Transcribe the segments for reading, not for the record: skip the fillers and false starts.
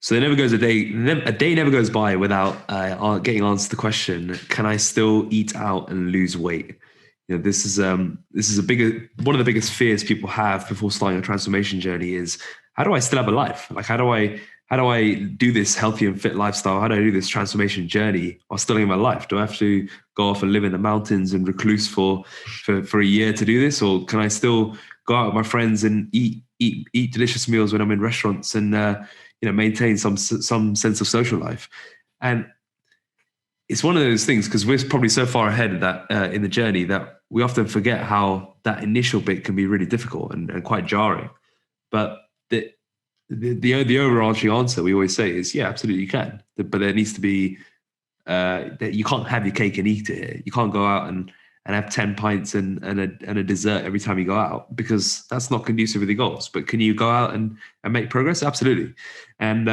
So there never goes a day never goes by without getting answered the question: can I still eat out and lose weight? This is one of the biggest fears people have before starting a transformation journey is, how do I still have a life? Like, how do I do this healthy and fit lifestyle? How do I do this transformation journey while still living my life? Do I have to go off and live in the mountains and recluse for a year to do this, or can I still go out with my friends and eat delicious meals when I'm in restaurants and maintain some sense of social life? And it's one of those things, because we're probably so far ahead of that in the journey, that we often forget how that initial bit can be really difficult and quite jarring. But the overarching answer we always say is, yeah, absolutely you can. But there needs to be that you can't have your cake and eat it. You can't go out and have 10 pints and a dessert every time you go out, because that's not conducive with the goals. But can you go out and make progress? Absolutely. And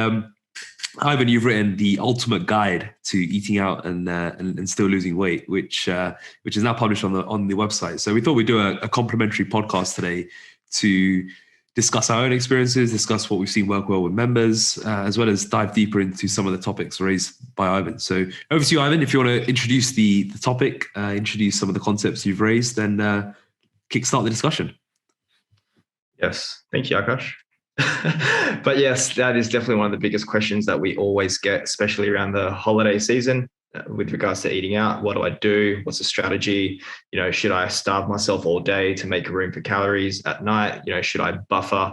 Ivan, you've written the ultimate guide to eating out and still losing weight, which is now published on the website. So we thought we'd do a complimentary podcast today to discuss our own experiences, discuss what we've seen work well with members, as well as dive deeper into some of the topics raised by Ivan. So over to you, Ivan, if you want to introduce the topic, introduce some of the concepts you've raised, and kickstart the discussion. Yes, thank you, Akash. But yes, that is definitely one of the biggest questions that we always get, especially around the holiday season, with regards to eating out. What do I do? What's the strategy? Should I starve myself all day to make room for calories at night? Should I buffer?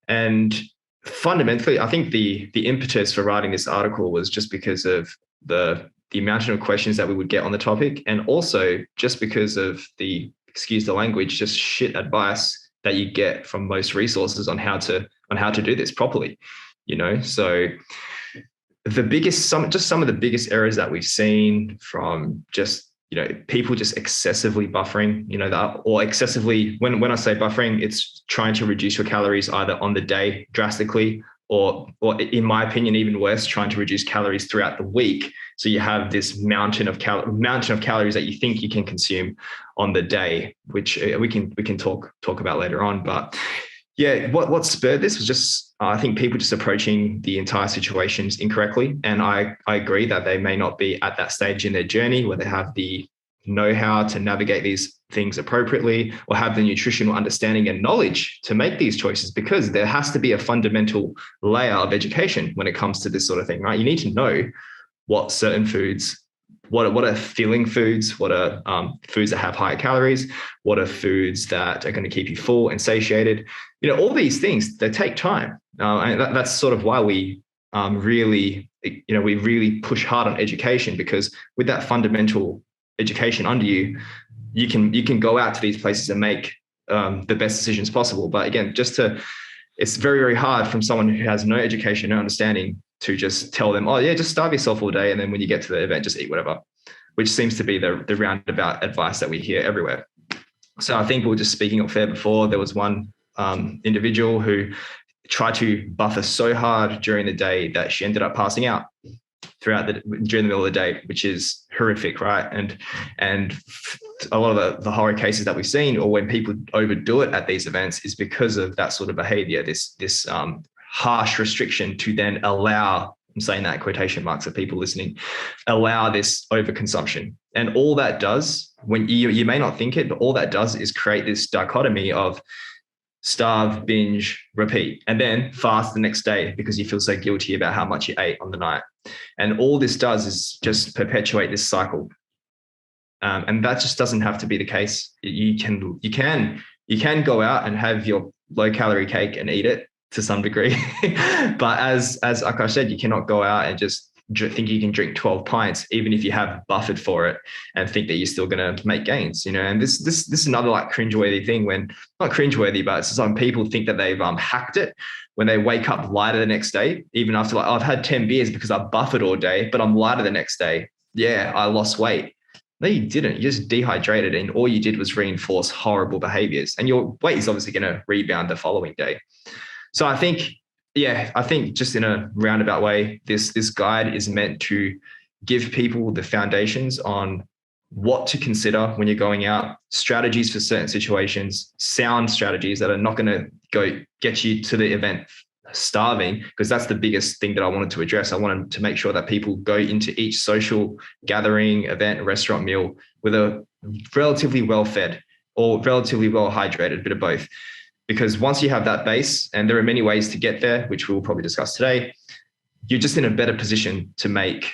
And fundamentally, I think the impetus for writing this article was just because of the amount of questions that we would get on the topic, and also just because of the, excuse the language, just shit advice that you get from most resources on how to do this properly. So some of the biggest errors that we've seen from just people just excessively buffering, or excessively, when I say buffering, it's trying to reduce your calories either on the day drastically, or in my opinion, even worse, trying to reduce calories throughout the week. So you have this mountain of calories that you think you can consume on the day, which we can talk about later on. But yeah, what spurred this was just, I think, people just approaching the entire situations incorrectly. And I agree that they may not be at that stage in their journey where they have the know-how to navigate these things appropriately, or have the nutritional understanding and knowledge to make these choices, because there has to be a fundamental layer of education when it comes to this sort of thing, right? You need to know what certain foods, what are filling foods, what are foods that have higher calories, what are foods that are going to keep you full and satiated. All these things, they take time. And that's sort of why we really push hard on education, because with that fundamental education under you, you can go out to these places and make the best decisions possible. But again, it's very, very hard from someone who has no education, no understanding, to just tell them, oh yeah, just starve yourself all day, and then when you get to the event, just eat whatever, which seems to be the roundabout advice that we hear everywhere. So I think we were just speaking of fair before. There was one individual who tried to buffer so hard during the day that she ended up passing out during the middle of the day, which is horrific, right? And a lot of the horror cases that we've seen, or when people overdo it at these events, is because of that sort of behavior, this harsh restriction to then allow, I'm saying that in quotation marks for people listening, allow this overconsumption. And all that does, when you may not think it, but all that does is create this dichotomy of starve, binge, repeat, and then fast the next day because you feel so guilty about how much you ate on the night. And all this does is just perpetuate this cycle. And that just doesn't have to be the case. You can go out and have your low calorie cake and eat it to some degree. But as Akash said, you cannot go out and just think you can drink 12 pints, even if you have buffered for it, and think that you're still going to make gains, And this is another like cringeworthy thing, when not cringeworthy, but some people think that they've hacked it when they wake up lighter the next day, even after I've had 10 beers because I buffered all day, but I'm lighter the next day. Yeah, I lost weight. No, you didn't. You just dehydrated, and all you did was reinforce horrible behaviors, and your weight is obviously going to rebound the following day. So I think just in a roundabout way, this guide is meant to give people the foundations on what to consider when you're going out, strategies for certain situations, sound strategies that are not going to go get you to the event starving, because that's the biggest thing that I wanted to address. I wanted to make sure that people go into each social gathering, event, restaurant meal with a relatively well-fed or relatively well-hydrated, a bit of both. Because once you have that base, and there are many ways to get there, which we'll probably discuss today, you're just in a better position to make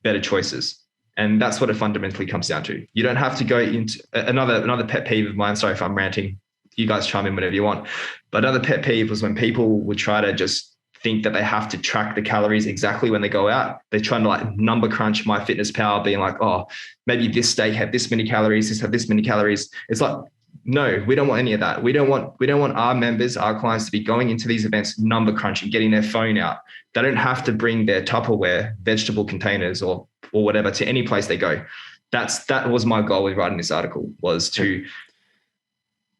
better choices. And that's what it fundamentally comes down to. You don't have to go into another pet peeve of mine. Sorry if I'm ranting. You guys chime in whenever you want. But another pet peeve was when people would try to just think that they have to track the calories exactly when they go out. They're trying to like number crunch MyFitnessPal, being like, oh, maybe this steak had this many calories, this had this many calories. It's like, no, we don't want any of that. We don't want our members, our clients to be going into these events number crunching, getting their phone out. They don't have to bring their Tupperware, vegetable containers or whatever to any place they go. That was my goal with writing this article, was to,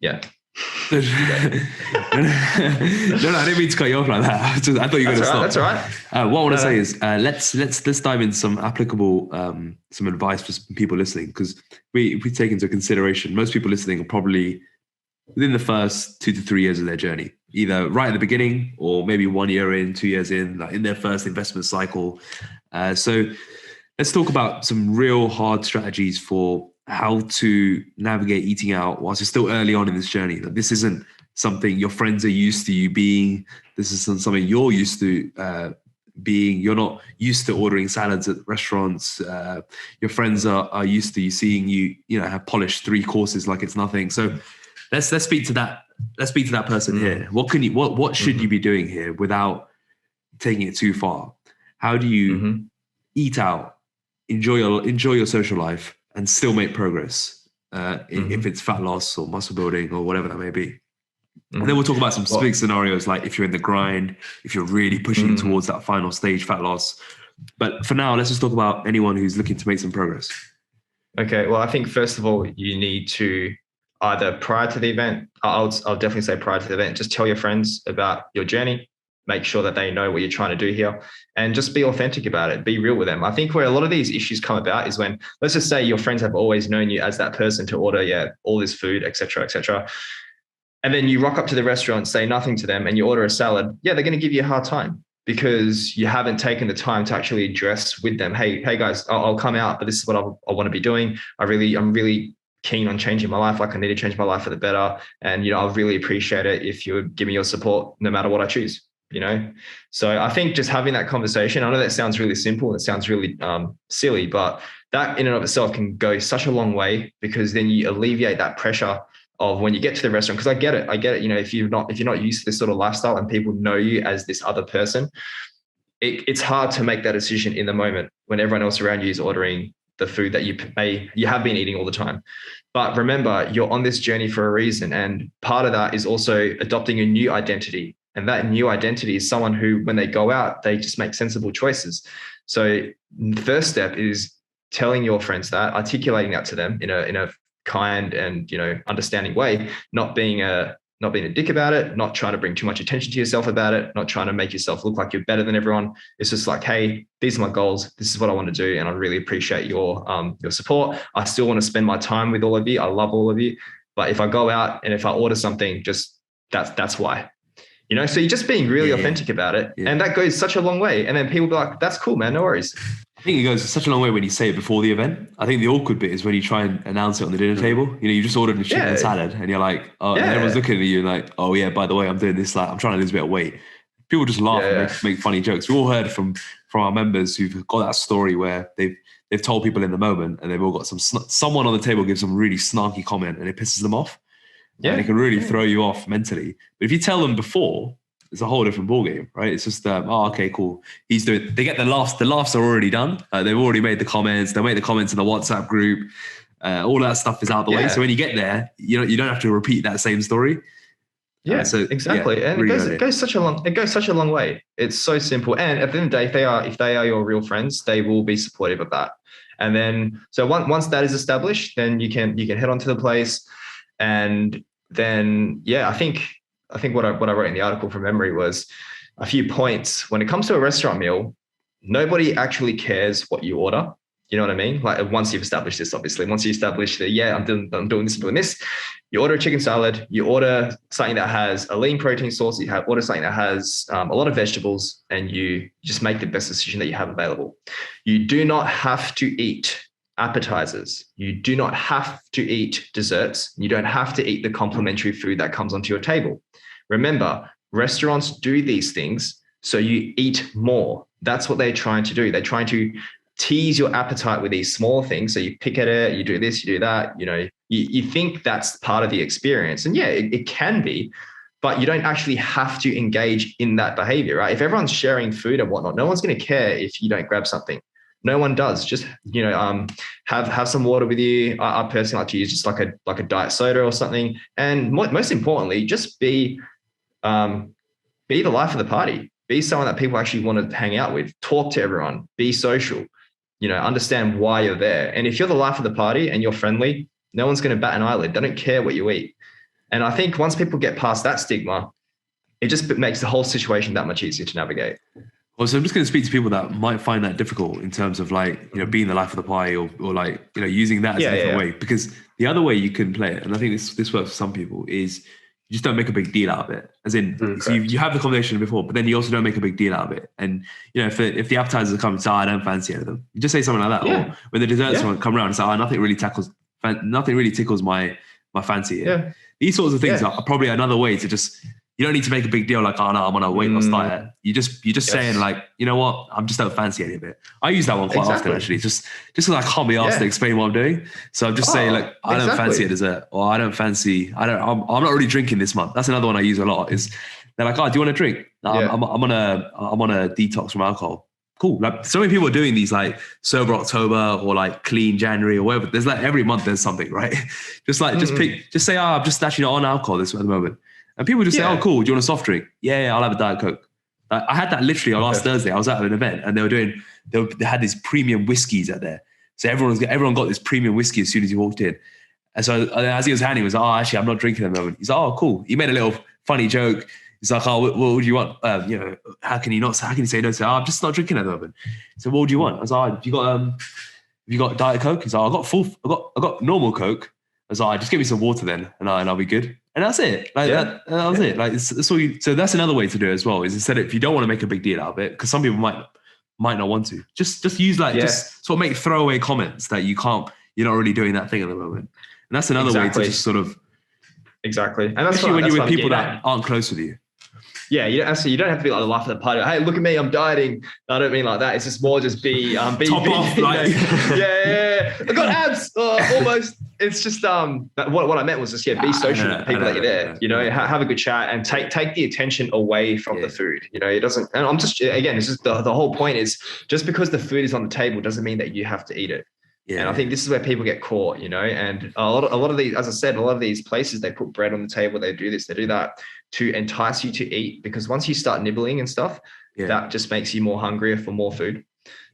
yeah. No, I didn't mean to cut you off like that. I thought you were going to stop. That's all right. What I want to say is let's dive into some applicable some advice for some people listening, because if we take into consideration, most people listening are probably within the first 2 to 3 years of their journey, either right at the beginning or maybe 1 year in, 2 years in, like in their first investment cycle. So let's talk about some real hard strategies for how to navigate eating out whilst you're still early on in this journey. Like, this isn't something your friends are used to you being. This isn't something you're used to being. You're not used to ordering salads at restaurants. Your friends are used to you seeing you have polished 3 courses like it's nothing. So let's speak to that. Let's speak to that person here. What should you be doing here without taking it too far? How do you eat out, enjoy your social life, and still make progress if it's fat loss or muscle building or whatever that may be? And then we'll talk about some big scenarios, like if you're in the grind, if you're really pushing towards that final stage, fat loss. But for now, let's just talk about anyone who's looking to make some progress. Okay. Well, I think first of all, you need to either prior to the event, I'll definitely say prior to the event, just tell your friends about your journey. Make sure that they know what you're trying to do here, and just be authentic about it. Be real with them. I think where a lot of these issues come about is when, let's just say your friends have always known you as that person to order, all this food, et cetera, et cetera. And then you rock up to the restaurant, say nothing to them, and you order a salad. Yeah, they're going to give you a hard time because you haven't taken the time to actually address with them, hey guys, I'll come out, but this is what I want to be doing. I'm really keen on changing my life. Like, I need to change my life for the better. And, I'll really appreciate it if you would give me your support no matter what I choose. So I think just having that conversation, I know that sounds really simple, it sounds really silly, but that in and of itself can go such a long way, because then you alleviate that pressure of when you get to the restaurant. Because I get it. If you're not used to this sort of lifestyle and people know you as this other person, it's hard to make that decision in the moment when everyone else around you is ordering the food that you have been eating all the time. But remember, you're on this journey for a reason, and part of that is also adopting a new identity. And that new identity is someone who, when they go out, they just make sensible choices. So the first step is telling your friends that, articulating that to them in a kind and understanding way, not being a dick about it, not trying to bring too much attention to yourself about it, not trying to make yourself look like you're better than everyone. It's just like, hey, these are my goals. This is what I want to do, and I really appreciate your support. I still want to spend my time with all of you. I love all of you, but if I go out and if I order something, just that's why. So you're just being really authentic about it. Yeah. And that goes such a long way. And then people be like, that's cool, man. No worries. I think it goes such a long way when you say it before the event. I think the awkward bit is when you try and announce it on the dinner table. You just ordered a chicken salad and you're like, oh, and everyone's looking at you and like, oh yeah, by the way, I'm doing this. Like, I'm trying to lose a bit of weight. People just laugh and make funny jokes. We all heard from our members who've got that story where they've told people in the moment, and they've all got someone on the table gives some really snarky comment and it pisses them off. Yeah. And it can really throw you off mentally. But if you tell them before, it's a whole different ballgame, right? It's just, okay, cool. They get the laughs. The laughs are already done. They've already made the comments. They'll make the comments in the WhatsApp group. All that stuff is out the way. So when you get there, you don't have to repeat that same story. Yeah, exactly. And it goes such a long way. It's so simple. And at the end of the day, if they are your real friends, they will be supportive of that. And then, so once that is established, then you can head on to the place. And then, I think what I wrote in the article from memory was a few points. When it comes to a restaurant meal, nobody actually cares what you order. You know what I mean? Like once you've established this, obviously, once you establish that, yeah, I'm doing this, I'm doing this, you order a chicken salad, you order something that has a lean protein source, order something that has a lot of vegetables, and you just make the best decision that you have available. You do not have to eat appetizers. You do not have to eat desserts. You don't have to eat the complimentary food that comes onto your table. Remember, restaurants do these things so you eat more. That's what they're trying to do. They're trying to tease your appetite with these small things. So you pick at it, you do this, you do that, you think that's part of the experience. And yeah, it can be, but you don't actually have to engage in that behavior, right? If everyone's sharing food and whatnot, no one's going to care if you don't grab something. No one does. Just, have some water with you. I personally like to use just like a diet soda or something. And most importantly, just be the life of the party. Be someone that people actually want to hang out with, talk to everyone, be social, understand why you're there. And if you're the life of the party and you're friendly, no one's going to bat an eyelid. They don't care what you eat. And I think once people get past that stigma, it just makes the whole situation that much easier to navigate. Well, so I'm just going to speak to people that might find that difficult in terms of like, being the life of the party or like, using that as a different way. Because the other way you can play it, and I think this works for some people, is you just don't make a big deal out of it. As in, so you have the conversation before, but then you also don't make a big deal out of it. And, if the appetizers come and say, I don't fancy any of them, you just say something like that. Yeah. Or when the desserts come around and say, nothing really tickles my fancy here. Yeah. These sorts of things are probably another way to just, you don't need to make a big deal like, oh no, I'm on a weight loss diet. You're just saying like, you know what? I'm just don't fancy any of it. I use that one quite often actually, just because I can't be asked to explain what I'm doing. So I'm just saying like, I don't fancy a dessert, or I'm not really drinking this month. That's another one I use a lot. Is they're like, oh, do you want a drink? No, I'm on a detox from alcohol. Cool. Like so many people are doing these like sober October or like clean January or whatever. There's like every month there's something, right? Just say, I'm just actually not on alcohol this at the moment. And people just say, oh, cool. Do you want a soft drink? Yeah, I'll have a Diet Coke. I had that literally on last Thursday. I was at an event and they had these premium whiskeys out there. So everyone got this premium whiskey as soon as you walked in. And so as he was handing, he was like, oh, actually, I'm not drinking at the moment. He's like, oh, cool. He made a little funny joke. He's like, oh, what would you want? How can you say no to? I'm just not drinking at the moment. So what would you want? I was like, have you got Diet Coke? He's like, I got normal Coke. I was like, just give me some water then, and I'll be good. And that's it. Like that was it. Like that's all so that's another way to do it as well. Is instead of, if you don't want to make a big deal out of it, because some people might not want to, just use just sort of make throwaway comments that you're not really doing that thing at the moment. And that's another way to just sort of and that's especially when you're with people that aren't close with you. Yeah, you don't have to be like the life of the party. Hey, look at me, I'm dieting. I don't mean like that. It's just more just be top off, like yeah. I got abs, almost. It's just what I meant was just be social with the people that you're there. Have a good chat and take the attention away from the food. It doesn't. And I'm just it's just the whole point is just because the food is on the table doesn't mean that you have to eat it. Yeah. And I think this is where people get caught, and a lot of these, as I said, a lot of these places, they put bread on the table, they do this, they do that to entice you to eat, because once you start nibbling and stuff, that just makes you more hungrier for more food.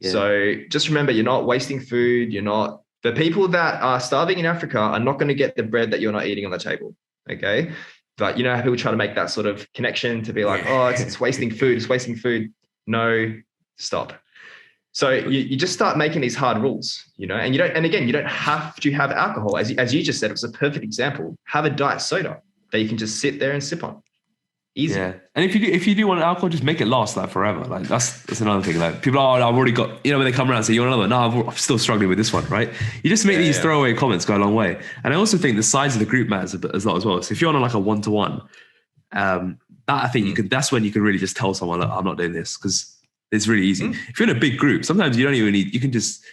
Yeah. So just remember, you're not wasting food. The people that are starving in Africa are not going to get the bread that you're not eating on the table. Okay. But how people try to make that sort of connection to be like, oh, it's wasting food. It's wasting food. No, stop. So you just start making these hard rules, and you don't have to have alcohol. As you just said, it was a perfect example. Have a diet soda that you can just sit there and sip on. Easy. Yeah. And if you do want alcohol, just make it last like forever. Like that's another thing. Like people are, I've already got, when they come around and say, you want another? No, I'm still struggling with this one, right? You just make these throwaway comments go a long way. And I also think the size of the group matters a lot as well. So if you're on like a 1-to-1, that I think that's when you can really just tell someone, look, I'm not doing this, because it's really easy. If you're in a big group, sometimes you don't even need, you can just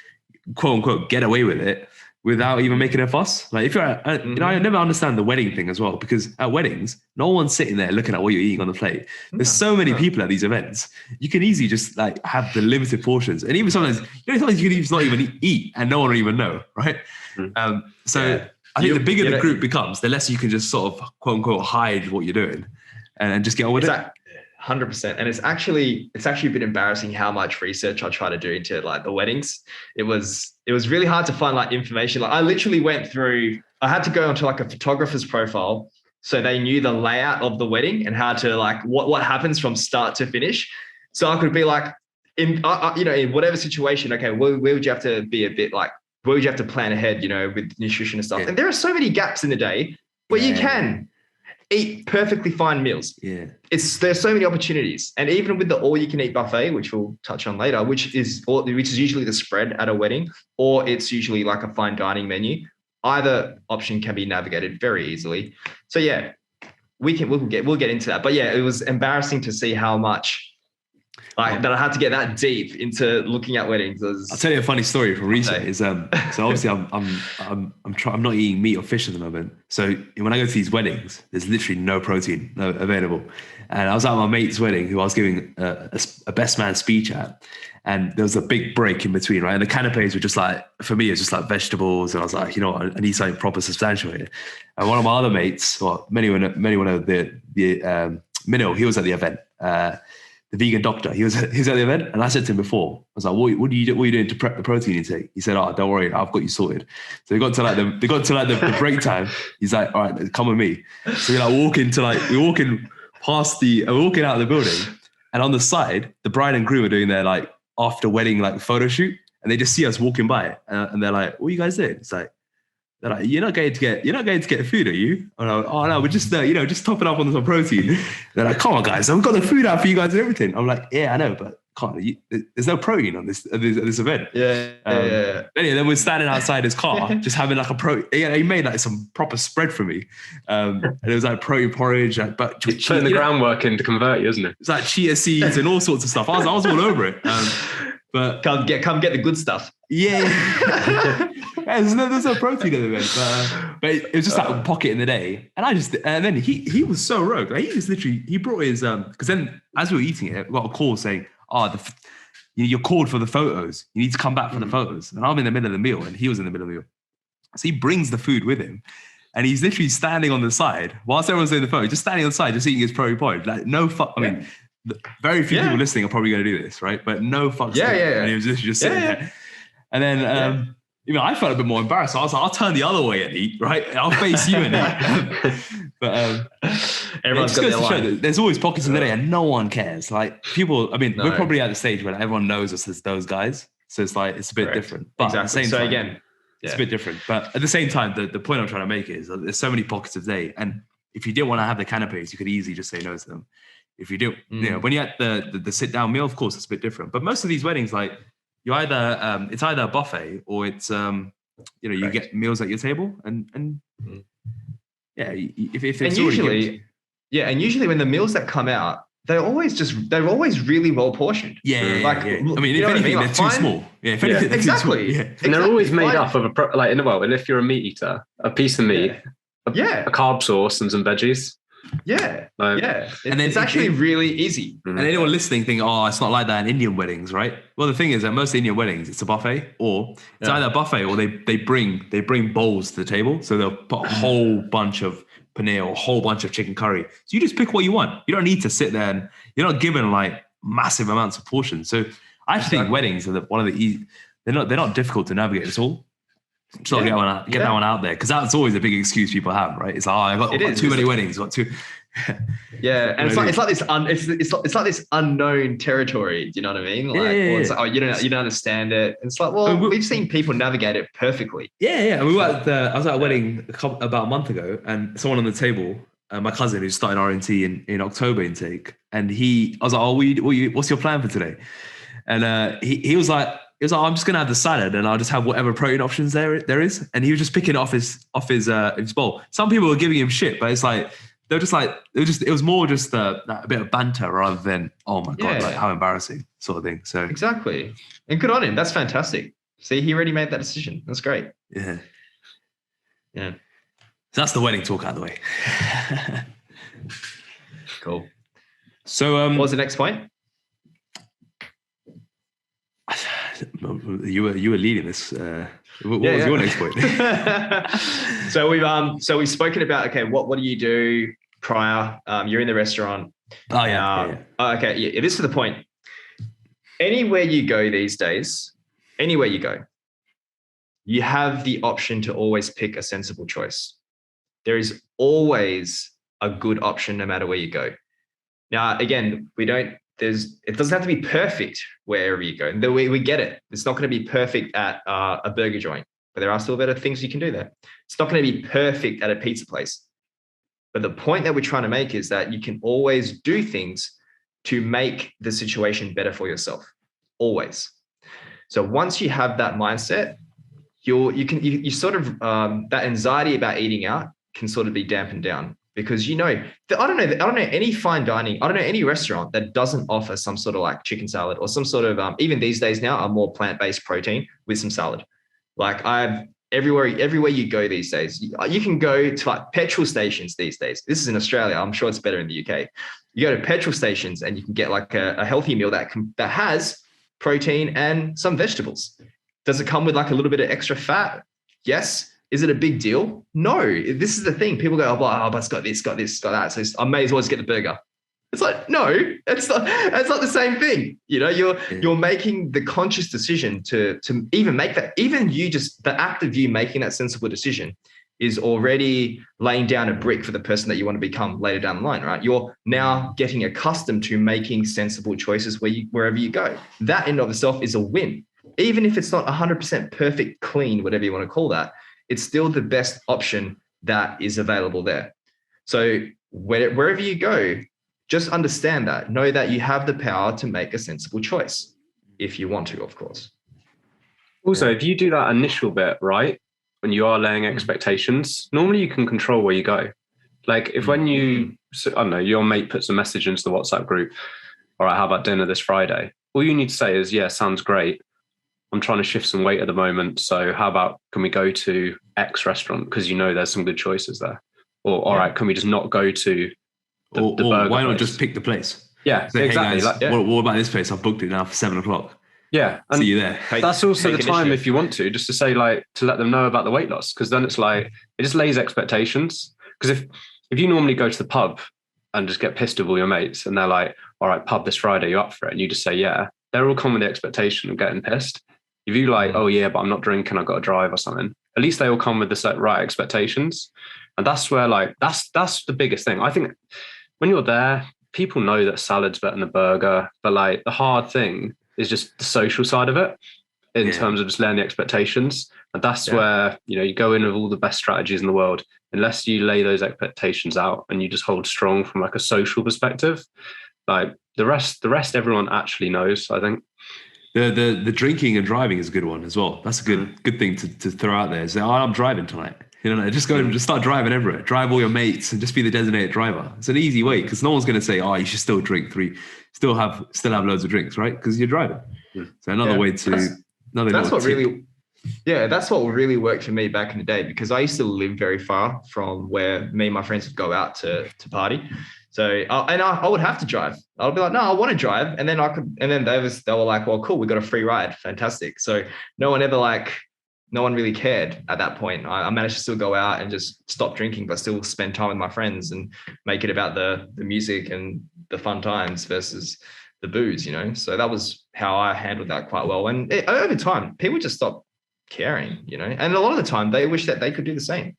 quote unquote get away with it without even making a fuss. Like if you're I never understand the wedding thing as well, because at weddings, no one's sitting there looking at what you're eating on the plate. There's so many people at these events. You can easily just like have the limited portions. And even sometimes you can just not even eat and no one will even know, right? I think the bigger the group becomes, the less you can just sort of quote unquote hide what you're doing and just get on with it. 100%. And it's actually a bit embarrassing how much research I try to do into like the weddings. It was really hard to find like information. Like I literally I had to go onto like a photographer's profile so they knew the layout of the wedding and how to like what happens from start to finish. So I could be like, in whatever situation, okay, where would you have to be a bit like, where would you have to plan ahead, with nutrition and stuff? Yeah. And there are so many gaps in the day where you can eat perfectly fine meals. Yeah. There's so many opportunities. And even with the all-you-can-eat buffet, which we'll touch on later, which is usually the spread at a wedding, or it's usually like a fine dining menu, either option can be navigated very easily. So yeah, we'll get into that. But yeah, it was embarrassing to see how much that I had to get that deep into looking at weddings. I'll tell you a funny story from recent. Is so obviously I'm not eating meat or fish at the moment. So when I go to these weddings, there's literally no protein available. And I was at my mate's wedding, who I was giving a best man speech at, and there was a big break in between, right? And the canapes were just like, for me, it's just like vegetables. And I was like, I need something proper substantial here. And one of my other mates, well, many will know the Minnow, he was at the event. The vegan doctor, he was at the event, and I said to him before, I was like, what are you doing to prep the protein intake? He said, don't worry, I've got you sorted. So they got to the break time. He's like, all right, come with me. So we're walking out of the building, and on the side, the bride and groom are doing their like after wedding like photo shoot, and they just see us walking by, and they're like, what are you guys doing? It's like, they're like, you're not going to get food, are you? And I'm like, oh no, we're just just topping up on some protein. They're like, come on guys, I've got the food out for you guys and everything. I'm like, yeah, I know, but there's no protein on this event. Yeah. Anyway, then we're standing outside his car, just having like a protein. Yeah, he made like some proper spread for me, and it was like protein porridge, but putting the groundwork in to convert you, isn't it? It's like chia seeds and all sorts of stuff. I was all over it. But come get the good stuff. Yeah. There's no protein in the event, but it was just like a pocket in the day, and then he was so rogue. Like he brought his because then as we were eating it, we got a call saying, you're called for the photos. You need to come back for the photos. And I'm in the middle of the meal, and he was in the middle of the meal, so he brings the food with him, and he's literally standing on the side whilst everyone's doing the photo, just standing on the side, just eating his protein porridge. Like no fuck. I mean, very few people listening are probably going to do this, right? But no fucks. Yeah. And he was literally just sitting there, and then. I felt a bit more embarrassed. I was like, I'll turn the other way and eat, right? I'll face you and eat. But everyone's got their line. There's always pockets in the day and no one cares. Like people, we're probably at the stage where everyone knows us as those guys. So it's like, it's a bit different. But at the same time, it's a bit different. But at the same time, the point I'm trying to make is there's so many pockets of day. And if you didn't want to have the canapes, you could easily just say no to them. If you do, when you're at the sit down meal, of course, it's a bit different. But most of these weddings, like, you either it's either a buffet or it's you get meals at your table and if it's and usually when the meals that come out, they're always really well portioned. Yeah. I mean, if anything, they're too small. Yeah, if anything, exactly. And they're always made up of and if you're a meat eater, a piece of meat, a carb sauce and some veggies. Yeah. And then it's actually really easy. And anyone listening think, it's not like that in Indian weddings, right? Well, the thing is that most Indian weddings, it's a buffet, or it's either a buffet or they bring bowls to the table. So they'll put a whole bunch of paneer or a whole bunch of chicken curry. So you just pick what you want. You don't need to sit there and you're not given like massive amounts of portions. So I actually think weddings are one of the easy. They're not difficult to navigate at all. Just get that one out there, because that's always a big excuse people have, right? It's like, I've got too many weddings. Got too. Yeah, and it's like this unknown territory. Do you know what I mean? Like, it's like, you don't understand it. It's like, well, we've seen people navigate it perfectly. Yeah. I was at a wedding about a month ago, and someone on the table, my cousin who started RNT in October intake, and I was like, what's your plan for today? And he was like, I'm just gonna have the salad and I'll just have whatever protein options there is. And he was just picking it off his bowl. Some people were giving him shit, but it's like it was more just a bit of banter rather than, oh my god, like how embarrassing sort of thing. So exactly, and good on him. That's fantastic. See, he already made that decision. That's great. Yeah. So that's the wedding talk out of the way. Cool. So what was the next point? You were leading this. What was your next point? So we've spoken about, okay, what do you do prior? You're in the restaurant. Okay, this is the point. Anywhere you go these days, you have the option to always pick a sensible choice. There is always a good option no matter where you go. Now, again, we don't it doesn't have to be perfect wherever you go. We get it. It's not going to be perfect at a burger joint, but there are still better things you can do there. It's not going to be perfect at a pizza place. But the point that we're trying to make is that you can always do things to make the situation better for yourself. Always. So once you have that mindset, you sort of that anxiety about eating out can sort of be dampened down, because I don't know any fine dining, I don't know any restaurant that doesn't offer some sort of like chicken salad or some sort of even these days now a more plant-based protein with some salad. Like everywhere you go these days, you can go to like petrol stations these days. This is in Australia. I'm sure it's better in the UK. You go to petrol stations and you can get like a healthy meal that has protein and some vegetables. Does it come with like a little bit of extra fat? Yes. Is it a big deal? No. This is the thing. People go, but it's got this, got that. So I may as well just get the burger. It's like, no, it's not the same thing. You're making the conscious decision to even make that, even the act of you making that sensible decision is already laying down a brick for the person that you want to become later down the line, right? You're now getting accustomed to making sensible choices wherever you go. That in and of itself is a win. Even if it's not 100% perfect, clean, whatever you want to call that, it's still the best option that is available there. So wherever you go, just understand that. Know that you have the power to make a sensible choice if you want to, of course. Also, if you do that initial bit, right, when you are laying expectations, normally you can control where you go. Like if when I don't know, your mate puts a message into the WhatsApp group, all right, how about dinner this Friday? All you need to say is, yeah, sounds great. I'm trying to shift some weight at the moment. So how about, can we go to X restaurant? Because there's some good choices there. Or, all right, can we just not go to the burger why not place? just pick the place? Yeah, say, exactly. Hey guys, what about this place? I've booked it now for 7:00. Yeah. And see you there. That's also the time if you want to, just to say like, to let them know about the weight loss. Because then it's like, it just lays expectations. Because if you normally go to the pub and just get pissed with all your mates and they're like, all right, pub this Friday, you up for it? And you just say, yeah, they're all come with the expectation of getting pissed. If you like, oh yeah, but I'm not drinking, I've got to drive or something, at least they all come with the right expectations. And that's where like, that's the biggest thing. I think when you're there, people know that salad's better than a burger, but like the hard thing is just the social side of it in terms of just laying the expectations. And that's where, you go in with all the best strategies in the world, unless you lay those expectations out and you just hold strong from like a social perspective, like the rest everyone actually knows, I think. The drinking and driving is a good one as well. That's a good thing to throw out there. Say, I'm driving tonight. Just go and just start driving everywhere. Drive all your mates and just be the designated driver. It's an easy way because no one's going to say, you should still drink still have loads of drinks, right? Because you're driving. So another way to that's what really worked for me back in the day, because I used to live very far from where me and my friends would go out to party. So I would have to drive. I would be like, no, I want to drive, and then they were like, well, cool, we got a free ride, fantastic. So no one really cared at that point. I managed to still go out and just stop drinking, but still spend time with my friends and make it about the music and the fun times versus the booze, So that was how I handled that quite well. And over time, people just stopped caring, And a lot of the time, they wish that they could do the same,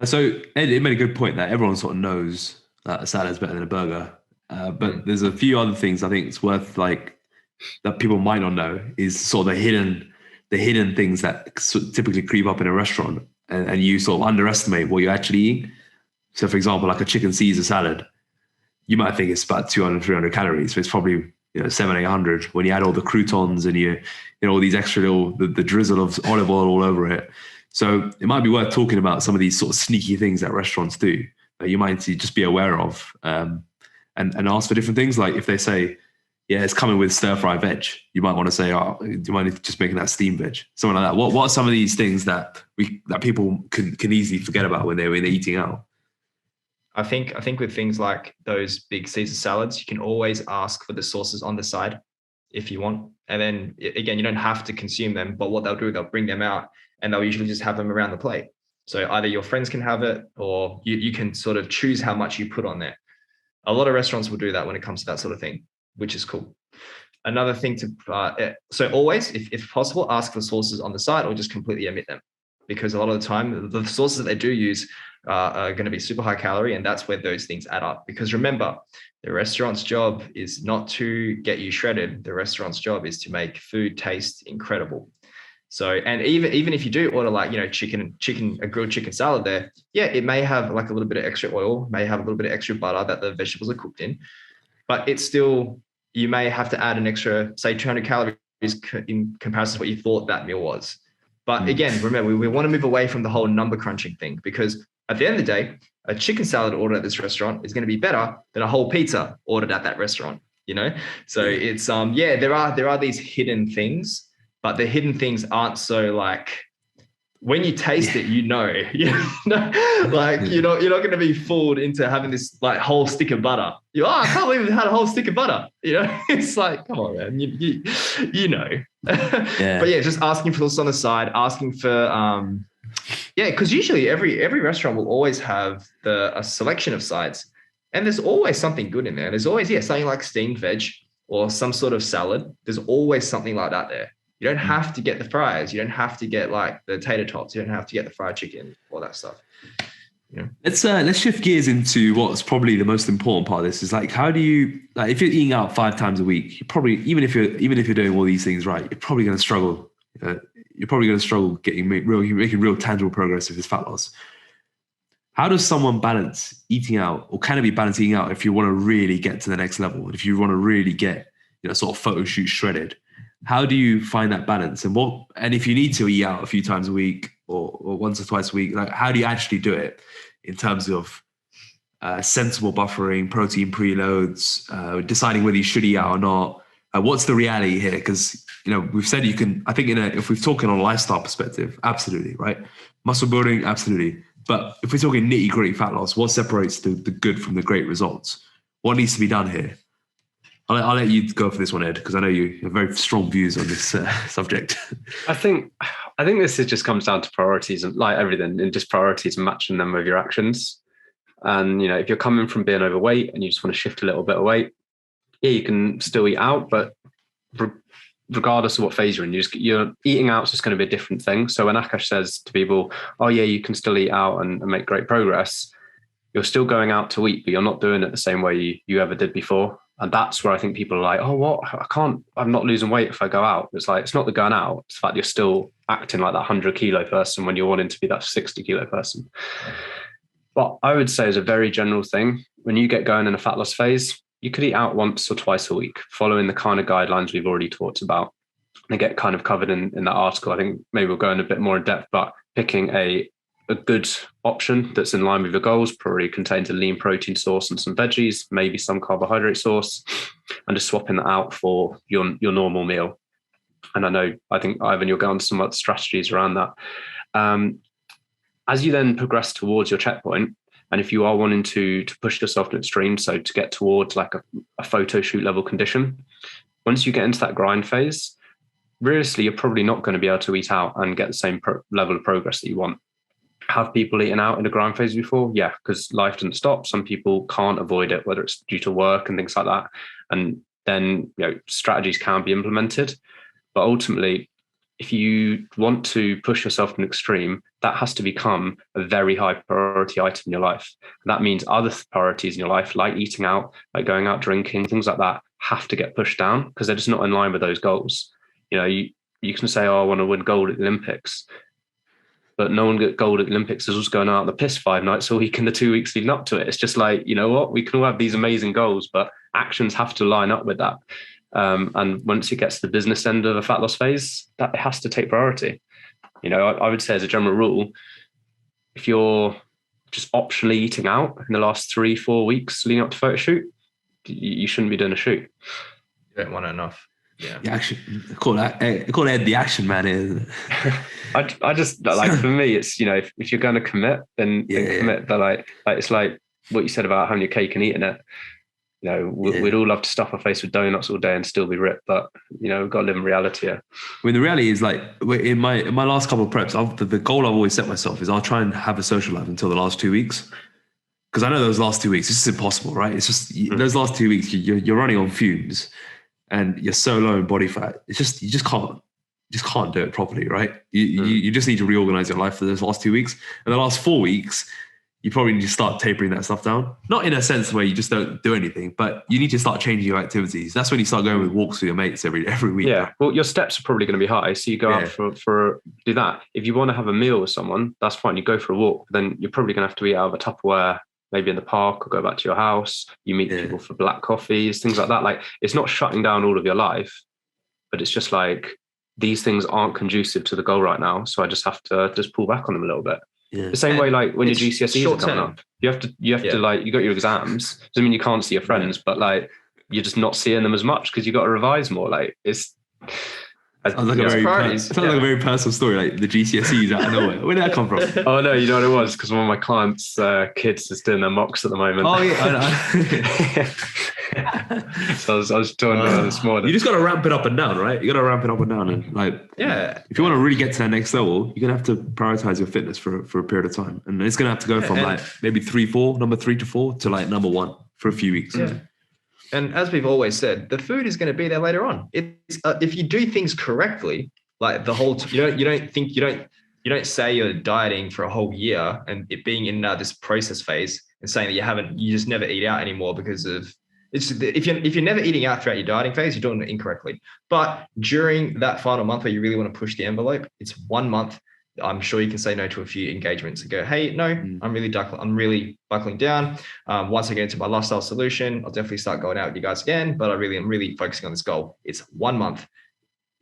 So Ed, it made a good point that everyone sort of knows that a salad is better than a burger. But there's a few other things I think it's worth that people might not know is sort of the hidden things that typically creep up in a restaurant and you sort of underestimate what you actually eat. So for example, like a chicken Caesar salad, you might think it's about 200, 300 calories, but it's probably 700, 800 when you add all the croutons and all these extra the drizzle of olive oil all over it. So it might be worth talking about some of these sort of sneaky things that restaurants do that you might just be aware of and ask for different things. Like if they say, yeah, it's coming with stir fry veg, you might want to say, do you mind just making that steamed veg? Something like that. What are some of these things that people can easily forget about when they're eating out? I think with things like those big Caesar salads, you can always ask for the sauces on the side if you want. And then again, you don't have to consume them, but what they'll do, they'll bring them out and they'll usually just have them around the plate. So either your friends can have it or you can sort of choose how much you put on there. A lot of restaurants will do that when it comes to that sort of thing, which is cool. Another thing so always, if possible, ask for sauces on the side or just completely omit them. Because a lot of the time, the sauces that they do use are going to be super high calorie, and that's where those things add up. Because remember, the restaurant's job is not to get you shredded. The restaurant's job is to make food taste incredible. So, and even if you do order like, you know, a grilled chicken salad there, yeah, it may have like a little bit of extra oil, may have a little bit of extra butter that the vegetables are cooked in, but it's still, you may have to add an extra, say 200 calories in comparison to what you thought that meal was. But again, remember, we want to move away from the whole number crunching thing, because at the end of the day, a chicken salad ordered at this restaurant is going to be better than a whole pizza ordered at that restaurant, you know? So it's, there are these hidden things, but the hidden things aren't so like, when you taste it, you know, like you're not going to be fooled into having this like whole stick of butter. I can't believe we had a whole stick of butter. You know, it's like, come on, man, you know. Yeah. But yeah, just asking for this on the side, asking for because usually every restaurant will always have a selection of sides, and there's always something good in there. There's always something like steamed veg or some sort of salad. There's always something like that there. You don't have to get the fries. You don't have to get like the tater tots. You don't have to get the fried chicken, all that stuff. Yeah. Let's shift gears into what's probably the most important part of this. Is like, how do you, like, if you're eating out 5 times a week, you probably, even if you're doing all these things right, you're probably going to struggle. You're probably going to struggle making real tangible progress with this fat loss. How does someone balance eating out, or can it be balanced eating out if you want to really get to the next level? If you want to really get, sort of photo shoot shredded? How do you find that balance? And if you need to eat out a few times a week or once or twice a week, like, how do you actually do it in terms of sensible buffering, protein preloads, deciding whether you should eat out or not? What's the reality here? Because, we've said you can, I think if we're talking on a lifestyle perspective, absolutely, right? Muscle building, absolutely. But if we're talking nitty gritty fat loss, what separates the good from the great results? What needs to be done here? I'll let you go for this one, Ed, because I know you have very strong views on this subject. I think this just comes down to priorities, and like everything, and just priorities and matching them with your actions. And, if you're coming from being overweight and you just want to shift a little bit of weight, yeah, you can still eat out, but regardless of what phase you're in, you're eating out is just going to be a different thing. So when Akash says to people, oh yeah, you can still eat out and make great progress, you're still going out to eat, but you're not doing it the same way you ever did before. And that's where I think people are like, oh, what? I'm not losing weight if I go out. It's like, it's not the going out. It's the fact you're still acting like that 100 kilo person when you're wanting to be that 60 kilo person. But I would say, as a very general thing, when you get going in a fat loss phase, you could eat out once or twice a week, following the kind of guidelines we've already talked about. They get kind of covered in that article. I think maybe we'll go in a bit more in depth, but picking a good option that's in line with your goals, probably contains a lean protein source and some veggies, maybe some carbohydrate source, and just swapping that out for your normal meal. And I think, Ivan, you'll go on to some other strategies around that. As you then progress towards your checkpoint, and if you are wanting to push yourself to an extreme, so to get towards like a photo shoot level condition, once you get into that grind phase, realistically, you're probably not going to be able to eat out and get the same level of progress that you want. Have people eaten out in the grind phase before? Yeah, because life doesn't stop. Some people can't avoid it, whether it's due to work and things like that. And then, strategies can be implemented. But ultimately, if you want to push yourself to an extreme, that has to become a very high priority item in your life. And that means other priorities in your life, like eating out, like going out drinking, things like that, have to get pushed down because they're just not in line with those goals. You can say, oh, I want to win gold at the Olympics. But no one got gold at the Olympics is also going out on the piss 5 nights a week in the 2 weeks leading up to it. It's just like, you know what? We can all have these amazing goals, but actions have to line up with that. And once it gets to the business end of a fat loss phase, that has to take priority. I would say, as a general rule, if you're just optionally eating out in the last 3-4 weeks leading up to photo shoot, you shouldn't be doing a shoot. You don't want it enough. Yeah. The action. Call Ed the action man. I just like, for me, it's, if you're going to commit, then commit. But like it's like what you said about having your cake and eating it. We'd all love to stuff our face with donuts all day and still be ripped, but we've got to live in reality here. I mean, the reality is, like, in my last couple of preps, the goal I've always set myself is I'll try and have a social life until the last 2 weeks, because I know those last 2 weeks, it's just impossible, right? It's just those last 2 weeks you're running on fumes, and you're so low in body fat. It's just you just can't do it properly, right? You just need to reorganize your life for those last 2 weeks, and the last 4 weeks, you probably need to start tapering that stuff down. Not in a sense where you just don't do anything, but you need to start changing your activities. That's when you start going with walks with your mates every week. Yeah. Right? Well, your steps are probably going to be high. So you go out for do that. If you want to have a meal with someone, that's fine. You go for a walk, then you're probably going to have to eat out of a Tupperware, maybe in the park, or go back to your house. You meet people for black coffees, things like that. Like, it's not shutting down all of your life, but it's just like, these things aren't conducive to the goal right now. So I just have to just pull back on them a little bit. Yeah. The same way, like when your GCSEs are coming up, you have to like, you got your exams. Doesn't mean you can't see your friends, but like, you're just not seeing them as much because you got to revise more. Like, it's sounds like a very personal story, like the GCSEs out of nowhere. Where did that come from? Oh no, you know what it was? Because one of my clients' kids is doing their mocks at the moment. Oh yeah, I know. So I was talking about this morning. You just got to ramp it up and down, right? You got to ramp it up and down, and like, if you want to really get to that next level, you're gonna have to prioritize your fitness for a period of time, and it's gonna have to go from like maybe number 3 to 4 to like number 1 for a few weeks. Yeah. And as we've always said, the food is going to be there later on. It's if you do things correctly, like the whole, you don't say you're dieting for a whole year and it being in this process phase and saying that you just never eat out anymore because of if you're never eating out throughout your dieting phase, you're doing it incorrectly. But during that final month where you really want to push the envelope, it's 1 month. I'm sure you can say no to a few engagements and go, hey, no, I'm really buckling down. Once I get into my lifestyle solution, I'll definitely start going out with you guys again. But I'm really focusing on this goal. It's 1 month.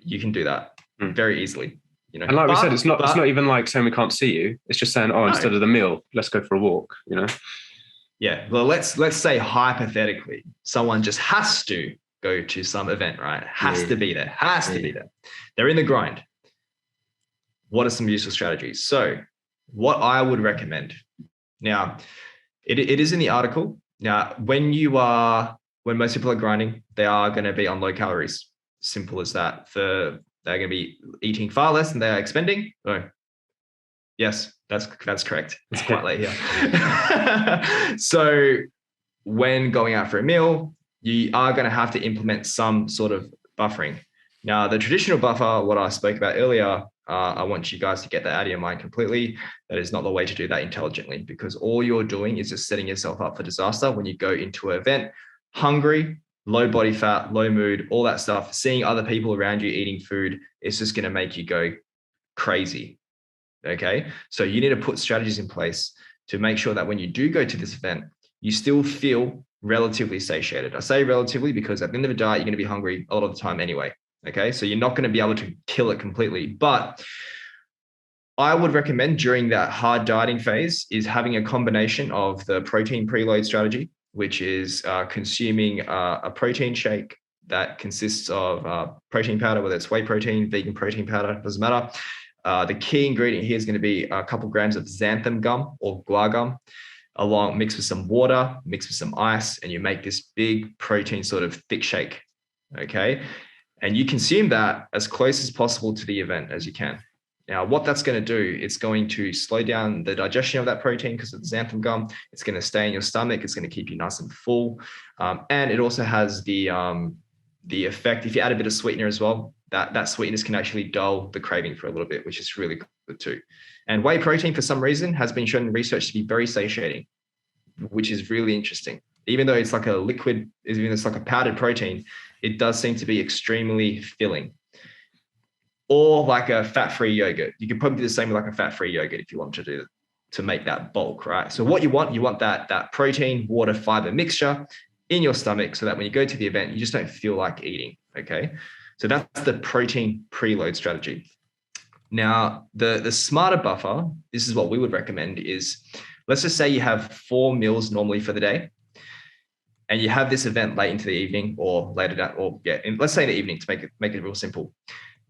You can do that very easily. You know, and like we said, it's not even like saying we can't see you. It's just saying, instead of the meal, let's go for a walk. You know. Yeah. Well, let's say hypothetically, someone just has to go to some event, right? Has to be there. They're in the grind. What are some useful strategies? So what I would recommend now, it is in the article. Now, when most people are grinding, they are going to be on low calories. Simple as that. They're going to be eating far less than they are expending. Oh, yes, that's correct. It's quite late here. So when going out for a meal, you are going to have to implement some sort of buffering. Now, the traditional buffer, what I spoke about earlier, I want you guys to get that out of your mind completely. That is not the way to do that intelligently, because all you're doing is just setting yourself up for disaster when you go into an event, hungry, low body fat, low mood, all that stuff. Seeing other people around you eating food is just going to make you go crazy. Okay. So you need to put strategies in place to make sure that when you do go to this event, you still feel relatively satiated. I say relatively because at the end of the diet, you're going to be hungry a lot of the time anyway. Okay, so you're not going to be able to kill it completely. But I would recommend during that hard dieting phase is having a combination of the protein preload strategy, which is consuming a protein shake that consists of protein powder, whether it's whey protein, vegan protein powder, doesn't matter. The key ingredient here is going to be a couple grams of xanthan gum or guar gum, mixed with some water, mixed with some ice, and you make this big protein sort of thick shake. Okay. And you consume that as close as possible to the event as you can. Now, what that's going to do, it's going to slow down the digestion of that protein because of the xanthan gum. It's going to stay in your stomach. It's going to keep you nice and full. And it also has the effect, if you add a bit of sweetener as well, that sweetness can actually dull the craving for a little bit, which is really good too. And whey protein, for some reason, has been shown in research to be very satiating, which is really interesting. Even though it's like a liquid, even though it's like a powdered protein, it does seem to be extremely filling. Or like a fat-free yogurt. You could probably do the same with like a fat-free yogurt if you want to make that bulk, right? So what you want that protein, water, fiber mixture in your stomach so that when you go to the event, you just don't feel like eating, okay? So that's the protein preload strategy. Now, the smarter buffer, this is what we would recommend is, let's just say you have 4 meals normally for the day, and you have this event late into the evening or later down, let's say in the evening to make it real simple.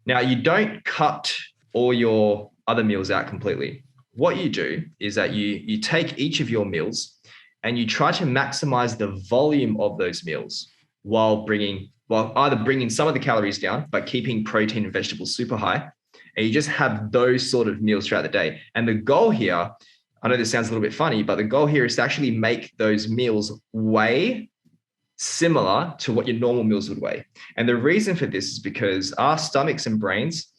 Now, you don't cut all your other meals out completely. What you do is that you take each of your meals and you try to maximize the volume of those meals while either bringing some of the calories down, but keeping protein and vegetables super high. And you just have those sort of meals throughout the day. And the goal here, I know this sounds a little bit funny, but the goal here is to actually make those meals weigh similar to what your normal meals would weigh. And the reason for this is because our stomachs and brains,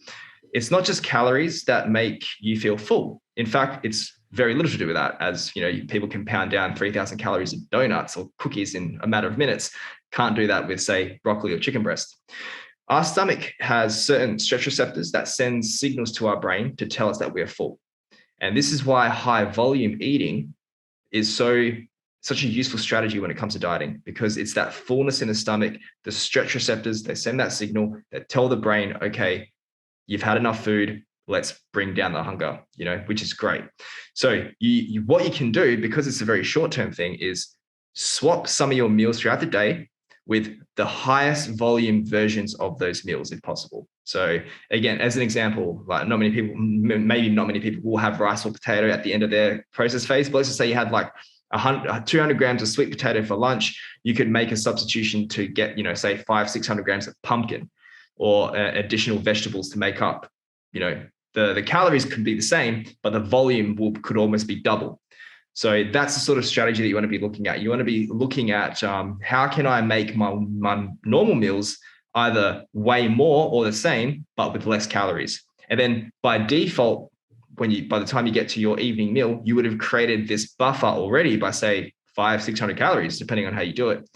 it's not just calories that make you feel full. In fact, it's very little to do with that, as people can pound down 3,000 calories of donuts or cookies in a matter of minutes. Can't do that with, say, broccoli or chicken breast. Our stomach has certain stretch receptors that send signals to our brain to tell us that we're full. And this is why high volume eating is such a useful strategy when it comes to dieting, because it's that fullness in the stomach, the stretch receptors, they send that signal that tell the brain, okay, you've had enough food, let's bring down the hunger, which is great. So what you can do, because it's a very short-term thing, is swap some of your meals throughout the day with the highest volume versions of those meals if possible. So again, as an example, like maybe not many people will have rice or potato at the end of their process phase, but let's just say you had like 200 grams of sweet potato for lunch. You could make a substitution to get, say 500-600 grams of pumpkin or additional vegetables to make up, the calories could be the same, but the volume could almost be double. So that's the sort of strategy that you want to be looking at. You want to be looking at how can I make my normal meals either way more or the same, but with less calories. And then by default, by the time you get to your evening meal, you would have created this buffer already by, say, 500-600 calories, depending on how you do it.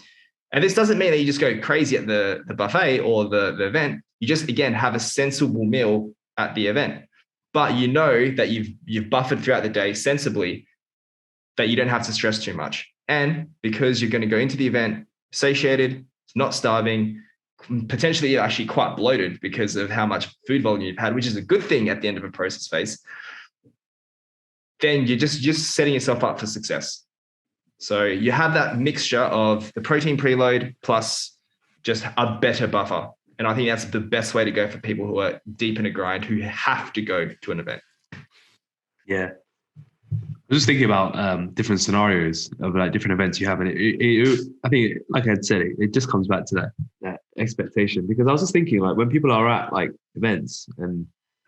And this doesn't mean that you just go crazy at the buffet or the event. You just, again, have a sensible meal at the event. But you know that you've buffered throughout the day sensibly, that you don't have to stress too much. And because you're going to go into the event satiated, not starving, potentially actually quite bloated because of how much food volume you've had, which is a good thing at the end of a process phase, then you're just setting yourself up for success. So you have that mixture of the protein preload plus just a better buffer. And I think that's the best way to go for people who are deep in a grind, who have to go to an event. Yeah. I was just thinking about different scenarios of like different events you have. And I think, like I said, it just comes back to that expectation, because I was just thinking, like, when people are at like events and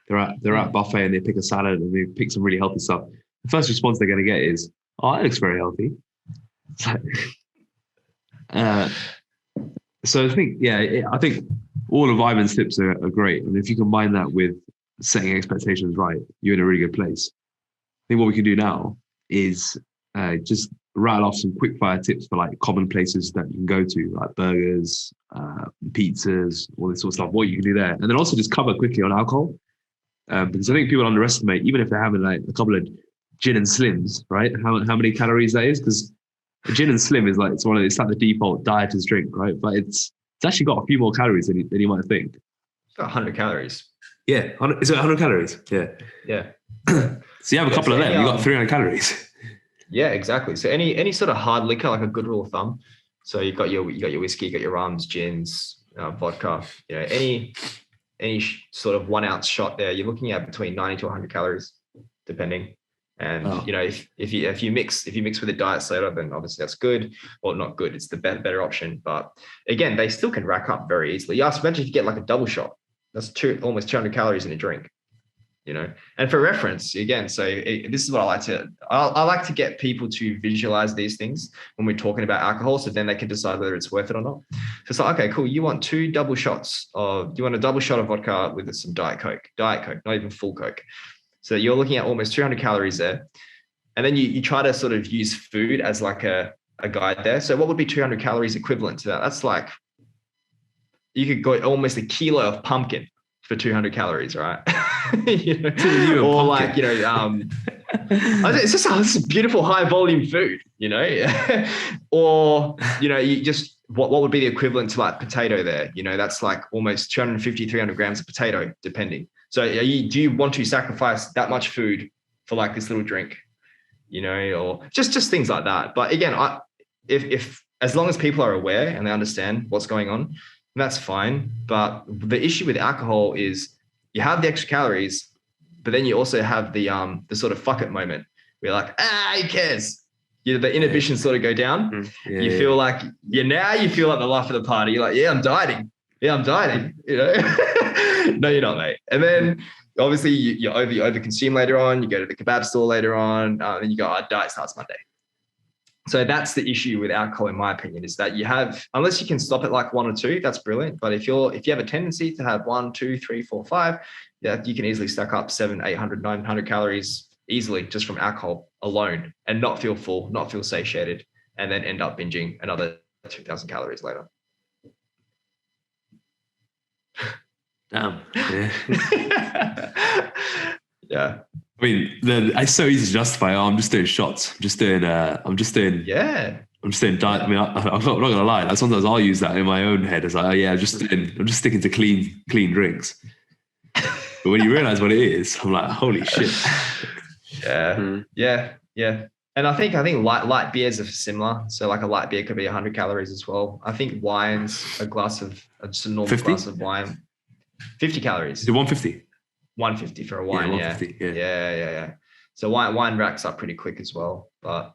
they're at buffet and they pick a salad and they pick some really healthy stuff, the first response they're going to get is, "Oh, that looks very healthy." So I think, I think all of Ivan's tips are great. And if you combine that with setting expectations right, you're in a really good place. I think what we can do now is just rattle off some quick fire tips for like common places that you can go to, like burgers, pizzas, all this sort of stuff, what you can do there. And then also just cover quickly on alcohol. Because I think people underestimate, even if they're having like a couple of gin and slims, right? How many calories that is? Because a gin and slim is like, it's like the default dieters drink, right? But it's actually got a few more calories than you might think. It's got 100 calories. Yeah. Is it 100 calories? Yeah. Yeah. So you have a couple of them, you got 300 calories. Yeah, exactly. So any sort of hard liquor, like a good rule of thumb. So you got your whiskey, you got your rums, gins, vodka, any sort of 1 ounce shot there, you're looking at between 90 to 100 calories, depending. And if you mix with a diet soda, then obviously that's good. Well, not good, it's the better option. But again, they still can rack up very easily. Imagine if you get like a double shot, that's almost 200 calories in a drink. And for reference, again, so this is what I like to get people to visualize these things when we're talking about alcohol, so then they can decide whether it's worth it or not. So it's like, okay, cool. You want a double shot of vodka with some Diet Coke, not even full Coke. So you're looking at almost 200 calories there. And then you try to sort of use food as like a guide there. So what would be 200 calories equivalent to that? That's like, you could go almost a kilo of pumpkin for 200 calories, right? Or like, it's just this is beautiful high volume food, or, you just, what would be the equivalent to like potato there? That's like almost 250, 300 grams of potato, depending. So do you want to sacrifice that much food for like this little drink, or just things like that. But again, if as long as people are aware and they understand what's going on, that's fine. But the issue with alcohol is you have the extra calories, but then you also have the sort of fuck it moment where you're like, who cares? The inhibitions sort of go down. You feel like the life of the party. You're like, I'm dieting. No, you're not, mate. And then obviously you overconsume later on. You go to the kebab store later on, and you go, diet starts Monday. So that's the issue with alcohol, in my opinion, is that you have, unless you can stop at like 1 or 2, that's brilliant. But if you have a tendency to have 1, 2, 3, 4, 5, you can easily stack up 700, 800, 900 calories easily just from alcohol alone and not feel full, not feel satiated, and then end up binging another 2,000 calories later. Damn. Yeah. Yeah. I mean, it's so easy to justify. Oh, I'm just doing shots. I'm just doing diet. I'm just doing diet. I mean, I'm not gonna lie. Like, sometimes I'll use that in my own head. It's like, oh yeah, I'm just sticking to clean drinks. But when you realize what it is, I'm like, holy shit. Yeah. And I think light beers are similar. So like a light beer could be 100 calories as well. I think wines, just a normal 50? glass of wine, 50 calories. Is it 150? 150 for a wine. Yeah, 150, yeah. So wine racks up pretty quick as well. But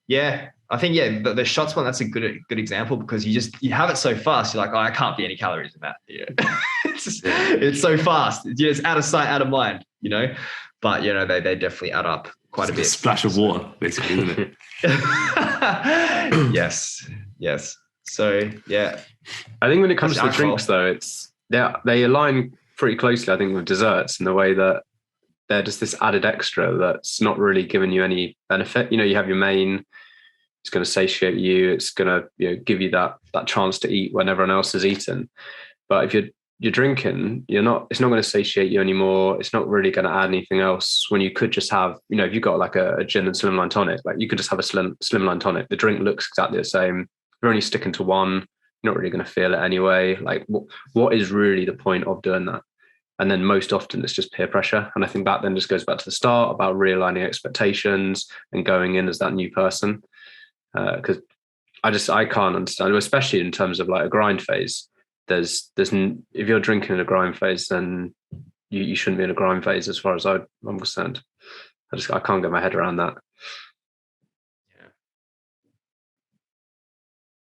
yeah, I think the shots one, that's a good example, because you have it so fast. You're like, oh, I can't be any calories in that. Yeah. It's so fast. It's out of sight, out of mind. But they definitely add up quite a bit. A splash of water, basically, isn't it? Yes. So yeah, I think when it comes to drinks, though, they align pretty closely, I think, with desserts, in the way that they're just this added extra that's not really giving you any benefit. You have your main, it's going to satiate you, it's going to give you that chance to eat when everyone else is eating. But if you're drinking, it's not going to satiate you anymore. It's not really going to add anything else, when you could just have, if you've got like a gin and slimline tonic, like you could just have a slimline tonic. The drink looks exactly the same. You're only sticking to one. You're not really going to feel it anyway. Like, what is really the point of doing that? And then most often it's just peer pressure. And I think that then just goes back to the start about realigning expectations and going in as that new person. Because I can't understand, especially in terms of like a grind phase. There's if you're drinking in a grind phase, then you shouldn't be in a grind phase, as far as I'm concerned. I can't get my head around that.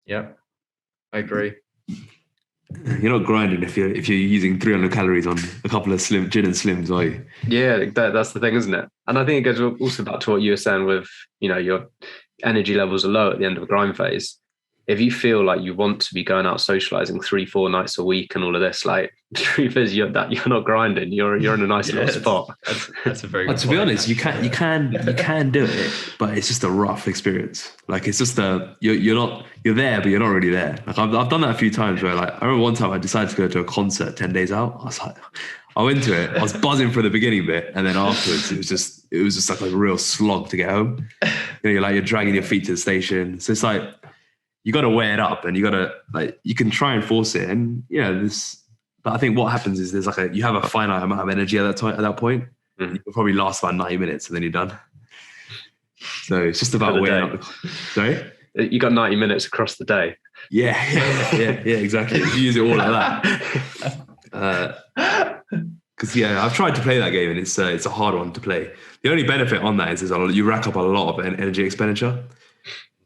Yeah, I agree. You're not grinding if you're using 300 calories on a couple of gin and slims, are you? Yeah, that's the thing, isn't it? And I think it goes also back to what you were saying with, your energy levels are low at the end of a grind phase. If you feel like you want to be going out socializing 3-4 nights a week and all of this, like, the truth is you're not grinding. You're in a nice little spot. That's a very good to be honest, you can do it, but it's just a rough experience. Like, it's just you're there, but you're not really there. Like, I've done that a few times where, like, I remember one time I decided to go to a concert 10 days out. I went to it. I was buzzing for the beginning bit, and then afterwards it was just like a real slog to get home. You're dragging your feet to the station. So it's like, you got to weigh it up, and you got to, like, you can try and force it, and but I think what happens is there's you have a finite amount of energy at that point. Mm-hmm. You probably last about 90 minutes and then you're done. So it's just about weighing up. Sorry? You got 90 minutes across the day. Yeah, exactly. You use it all like that. Because I've tried to play that game, and it's a hard one to play. The only benefit on that is you rack up a lot of energy expenditure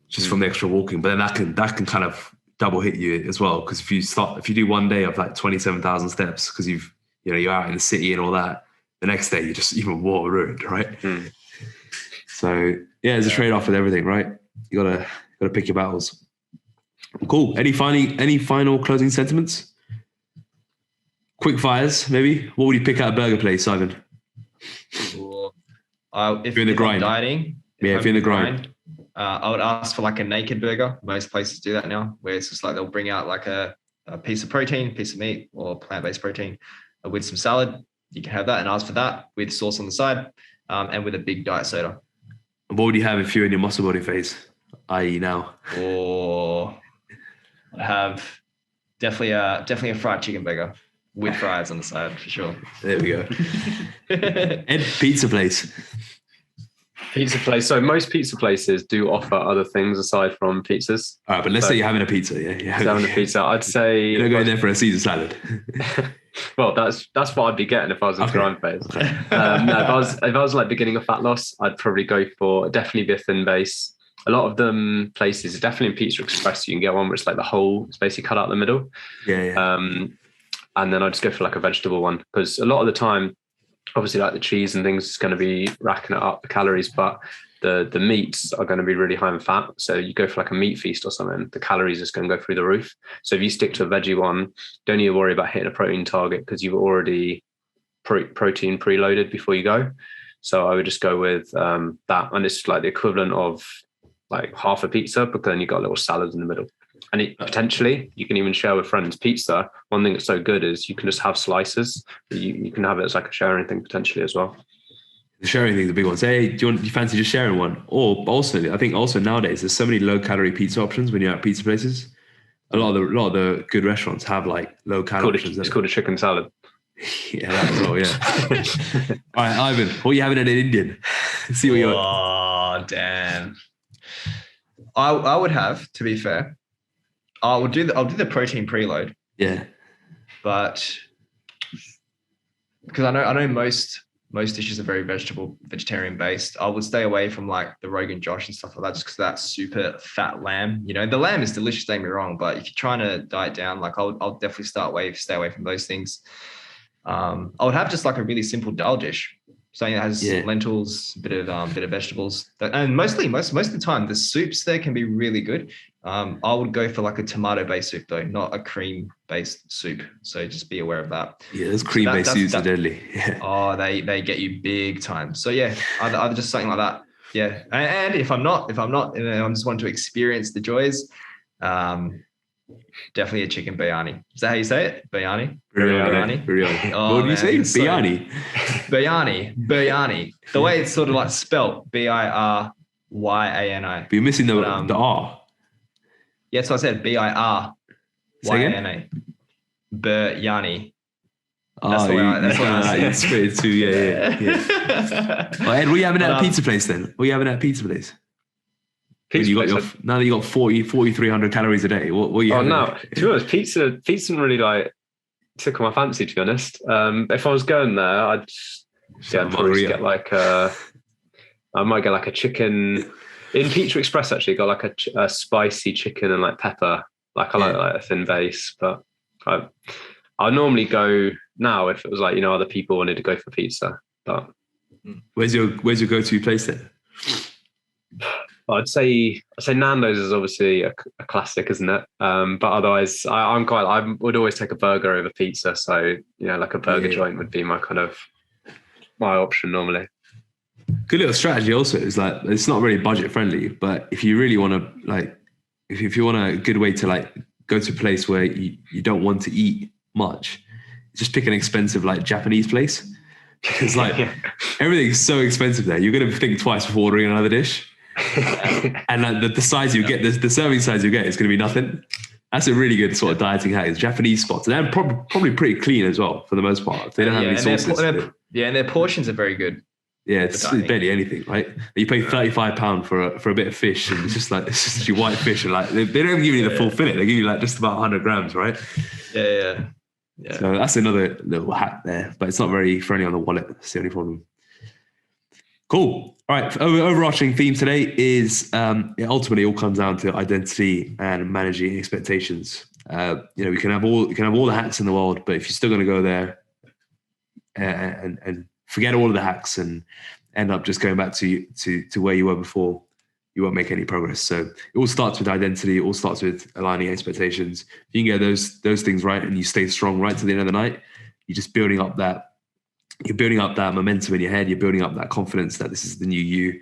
just from the extra walking, but then that can kind of double hit you as well. Because if you do one day of like 27,000 steps, because you're out in the city and all that, the next day you're just even more ruined, right? Mm. So there's a trade-off with everything, right? You gotta pick your battles. Cool. Any final closing sentiments? Quick fires, maybe. What would you pick at a burger place, Simon? If you're in the grind, dieting. If you're in the grind. I would ask for like a naked burger. Most places do that now, where it's just like they'll bring out like a piece of protein, piece of meat, or plant-based protein with some salad. You can have that, and ask for that with sauce on the side, and with a big diet soda. What would you have if you're in your muscle body phase, i.e. now? Or I have definitely a fried chicken burger with fries on the side for sure. There we go. And pizza place. Pizza place. So most pizza places do offer other things aside from pizzas. All right, but let's say you're having a pizza. Yeah. Having a pizza. I'd say you're not going there for a Caesar salad. Well, that's what I'd be getting if I was in grind phase. Okay. No, if I was like beginning of fat loss, I'd probably go for definitely be a thin base. A lot of them places, definitely in Pizza Express, you can get one where it's like it's basically cut out the middle. Yeah. And then I just go for like a vegetable one, because a lot of the time, obviously, like the cheese and things is going to be racking it up the calories, but the meats are going to be really high in fat. So you go for like a meat feast or something, the calories is going to go through the roof. So if you stick to a veggie one, don't need to worry about hitting a protein target, because you've already protein preloaded before you go. So I would just go with that. And it's like the equivalent of like half a pizza, but then you got a little salad in the middle. And potentially you can even share with friends. Pizza, one thing that's so good is you can just have slices. You can have it as like a sharing thing potentially as well. The sharing thing is a big one. Say, hey, do you fancy just sharing one? Or also, I think also nowadays there's so many low calorie pizza options when you're at pizza places. A lot of the good restaurants have like low calorie options. It's called a chicken salad. Yeah, that as well, yeah. All right, Ivan, what are you having at an Indian? See what you're. Oh, damn. I would have, to be fair, I'll do the protein preload. Yeah. But because I know most dishes are very vegetarian based, I would stay away from like the Rogan Josh and stuff like that, just because that's super fat lamb. You know, the lamb is delicious, don't get me wrong, but if you're trying to diet down, like I'll definitely stay away from those things. I would have just like a really simple dal dish, something that has lentils, a bit of vegetables, and most of the time the soups there can be really good. I would go for like a tomato-based soup though, not a cream-based soup. So just be aware of that. Yeah, those cream-based soups are deadly. Yeah. Oh, they get you big time. So yeah, either just something like that. Yeah, and if I'm not, I'm just wanting to experience the joys. Definitely a chicken biryani. Is that how you say it? Biryani? Biryani. Oh, what do you say? Biryani. Biryani. The way it's sort of like spelt, Biryani. But you're missing the R. Yeah, so I said Biryani. Biryani. That's what I said. Too. Yeah. Well, Ed, what are you having at a pizza place then? What are you having at a pizza place? Now that you got 4,300 calories a day, what are you having? No, to be honest, pizza didn't really like tickle my fancy, to be honest. If I was going there, I'd probably get like I might get like a chicken in Pizza Express. Actually, got like a spicy chicken and like pepper. Like I like a thin base, but I normally go now if it was like other people wanted to go for pizza. But where's your go-to place then? I'd say Nando's is obviously a classic, isn't it? But otherwise, I would always take a burger over pizza. So like a burger joint would be my option normally. Good little strategy. Also, is like it's not really budget friendly, but if you really want to like, if you want a good way to like go to a place where you don't want to eat much, just pick an expensive like Japanese place. Because like everything's so expensive there, you're gonna think twice before ordering another dish. And like the size you get, the serving size you get is going to be nothing. That's a really good sort of dieting hack. It's Japanese spots, and they're probably pretty clean as well for the most part. They don't have any sauces. And their portions are very good. Yeah, it's barely anything, right? You pay £35 for a bit of fish, and it's just actually white fish, and like they don't even give you the full fillet. They give you like just about 100 grams, right? Yeah. So that's another little hack there, but it's not very friendly on the wallet. That's the only problem. Cool. All right. Overarching theme today is it ultimately all comes down to identity and managing expectations. We can have all the hacks in the world, but if you're still going to go there and forget all of the hacks and end up just going back to where you were before, you won't make any progress. So it all starts with identity. It all starts with aligning expectations. If you can get those things right and you stay strong right to the end of the night, you're just building up that. You're building up that momentum in your head. You're building up that confidence that this is the new you,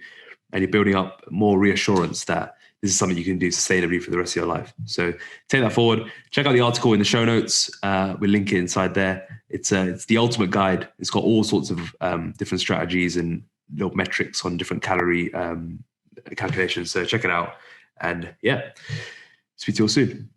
and you're building up more reassurance that this is something you can do sustainably for the rest of your life. So take that forward. Check out the article in the show notes. We'll link it inside there. It's the ultimate guide. It's got all sorts of different strategies and little metrics on different calorie calculations. So check it out. And speak to you all soon.